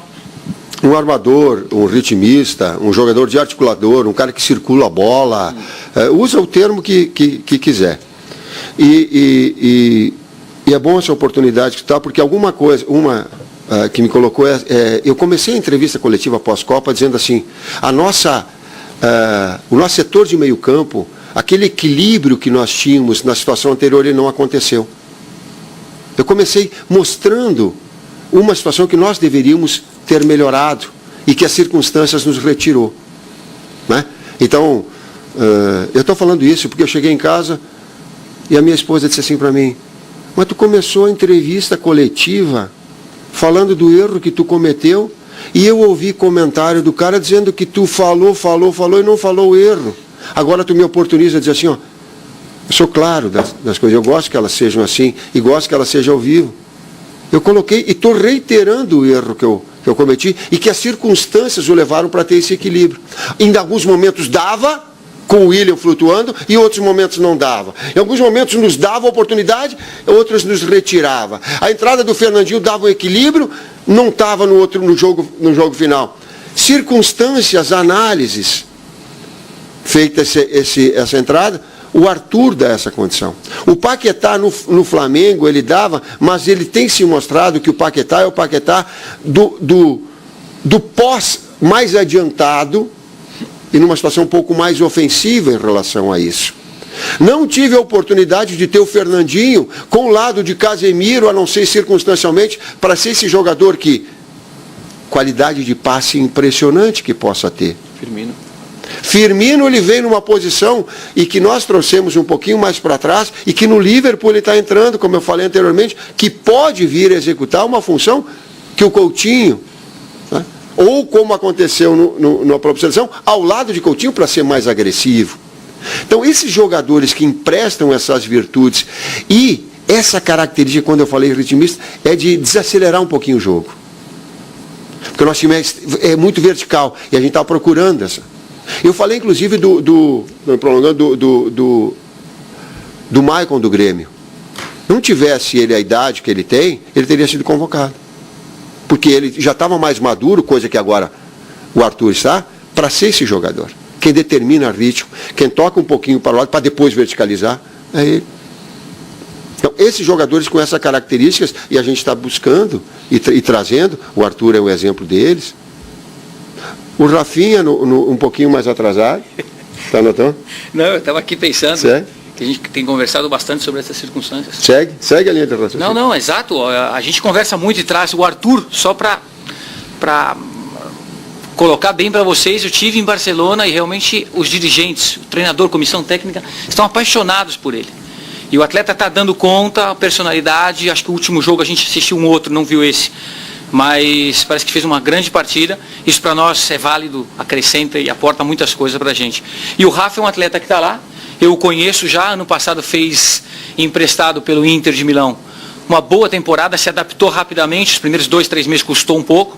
Um armador, um ritmista, um jogador de articulador, um cara que circula a bola, usa o termo que quiser. E é bom essa oportunidade que está, porque alguma coisa, que me colocou, eu comecei a entrevista coletiva pós-Copa dizendo assim, o nosso setor de meio campo, aquele equilíbrio que nós tínhamos na situação anterior, ele não aconteceu. Eu comecei mostrando uma situação que nós deveríamos ter melhorado e que as circunstâncias nos retirou. Né? Então, eu estou falando isso porque eu cheguei em casa e a minha esposa disse assim para mim: mas tu começou a entrevista coletiva falando do erro que tu cometeu e eu ouvi comentário do cara dizendo que tu falou e não falou o erro. Agora tu me oportuniza a dizer assim, ó, eu sou claro das coisas, eu gosto que elas sejam assim e gosto que elas sejam ao vivo. Eu coloquei e estou reiterando o erro que eu cometi e que as circunstâncias o levaram para ter esse equilíbrio. Em alguns momentos dava, com o William flutuando, e em outros momentos não dava. Em alguns momentos nos dava oportunidade, outros nos retirava. A entrada do Fernandinho dava um equilíbrio, não estava no jogo final. Circunstâncias, análises, feita essa entrada, o Arthur dá essa condição. O Paquetá no Flamengo, ele dava, mas ele tem se mostrado que o Paquetá é o Paquetá do pós mais adiantado e numa situação um pouco mais ofensiva em relação a isso. Não tive a oportunidade de ter o Fernandinho com o lado de Casemiro, a não ser circunstancialmente, para ser esse jogador que qualidade de passe impressionante que possa ter. Firmino, ele vem numa posição e que nós trouxemos um pouquinho mais para trás e que no Liverpool ele está entrando, como eu falei anteriormente, que pode vir a executar uma função que o Coutinho, né, ou como aconteceu na própria seleção, ao lado de Coutinho para ser mais agressivo. Então, esses jogadores que emprestam essas virtudes e essa característica, quando eu falei ritmista, é de desacelerar um pouquinho o jogo. Porque o nosso time é muito vertical e a gente está procurando essa. Eu falei, inclusive, do Maicon do Grêmio. Não tivesse ele a idade que ele tem, ele teria sido convocado. Porque ele já estava mais maduro, coisa que agora o Arthur está, para ser esse jogador. Quem determina ritmo, quem toca um pouquinho para o lado, para depois verticalizar, é ele. Então, esses jogadores com essas características, e a gente está buscando e trazendo, o Arthur é um exemplo deles. O Rafinha, um pouquinho mais atrasado. Está anotando? Não, eu estava aqui pensando Segue. que a gente tem conversado bastante sobre essas circunstâncias. Segue a linha de raciocínio. Não, exato. A gente conversa muito e traz o Arthur, só para colocar bem para vocês, eu estive em Barcelona e realmente os dirigentes, o treinador, comissão técnica, estão apaixonados por ele. E o atleta está dando conta, a personalidade, acho que o último jogo a gente assistiu um outro, não viu esse. Mas parece que fez uma grande partida, isso para nós é válido, acrescenta e aporta muitas coisas para a gente. E o Rafa é um atleta que está lá, eu o conheço já, ano passado fez emprestado pelo Inter de Milão. Uma boa temporada, se adaptou rapidamente, os primeiros 2-3 meses custou um pouco.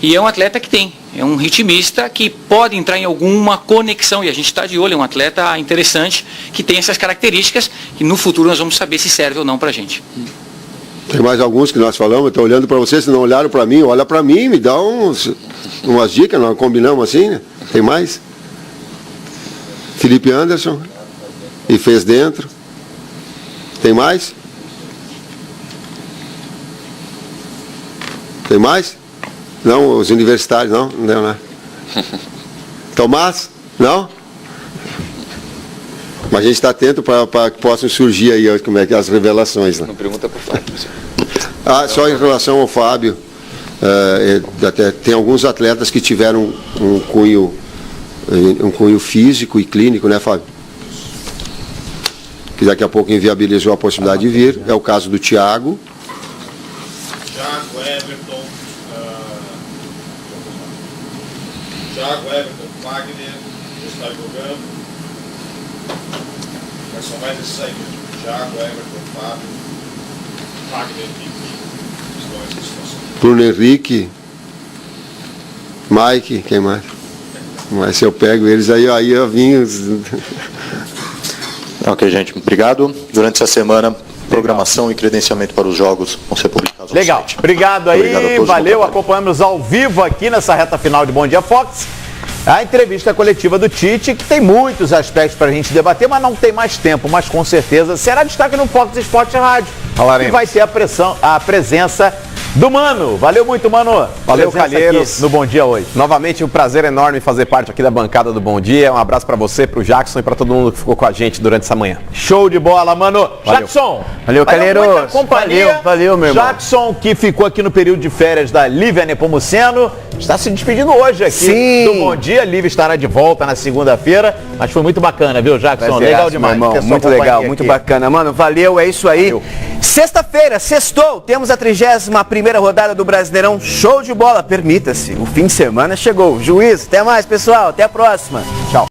E é um atleta que é um ritmista que pode entrar em alguma conexão, e a gente está de olho, é um atleta interessante, que tem essas características, e no futuro nós vamos saber se serve ou não para a gente. Tem mais alguns que nós falamos, eu estou olhando para vocês, se não olharam para mim, olha para mim, me dá umas dicas, nós combinamos assim, né? Tem mais? Felipe Anderson, e fez dentro. Tem mais? Tem mais? Não, os universitários, não deu, né? Tomás? Não? Mas a gente está atento para que possam surgir aí como é que as revelações. Né? Não pergunta para o Fábio. Só em relação ao Fábio, até tem alguns atletas que tiveram um cunho físico e clínico, né, Fábio? Que daqui a pouco inviabilizou a possibilidade de vir. É o caso do Thiago. Thiago, Everton, Wagner, está jogando. Mas são mais esses aí mesmo. Thiago, Everton, Fábio, Wagner e estão nessa situação. Bruno Henrique, Mike, quem mais? Mas se eu pego eles aí eu vim. Ok, gente, obrigado. Durante essa semana, programação e credenciamento para os jogos vão ser publicados. Legal, site. obrigado aí, Obrigado valeu, acompanhamos ao vivo aqui nessa reta final de Bom Dia Fox, a entrevista coletiva do Tite, que tem muitos aspectos para a gente debater, mas não tem mais tempo, mas com certeza será destaque no Fox Esporte Rádio, que vai ter a presença do Mano. Valeu muito, Mano. Valeu, Presença Calheiros. aqui no Bom Dia hoje. Novamente, um prazer enorme fazer parte aqui da bancada do Bom Dia. Um abraço para você, para o Jackson e para todo mundo que ficou com a gente durante essa manhã. Show de bola, Mano. Valeu. Jackson. Valeu, Calheiros. muita companhia. Valeu, meu irmão. Jackson, que ficou aqui no período de férias da Lívia Nepomuceno, está se despedindo hoje aqui Sim. do Bom Dia. A Lívia estará de volta na segunda-feira, mas foi muito bacana, viu, Jackson? Legal demais. Meu irmão, muito legal, muito bacana. Mano, valeu, é isso aí. Sexta-feira, sextou, temos a 31ª rodada do Brasileirão. Show de bola, permita-se. O fim de semana chegou. Juiz, até mais, pessoal. Até a próxima. Tchau.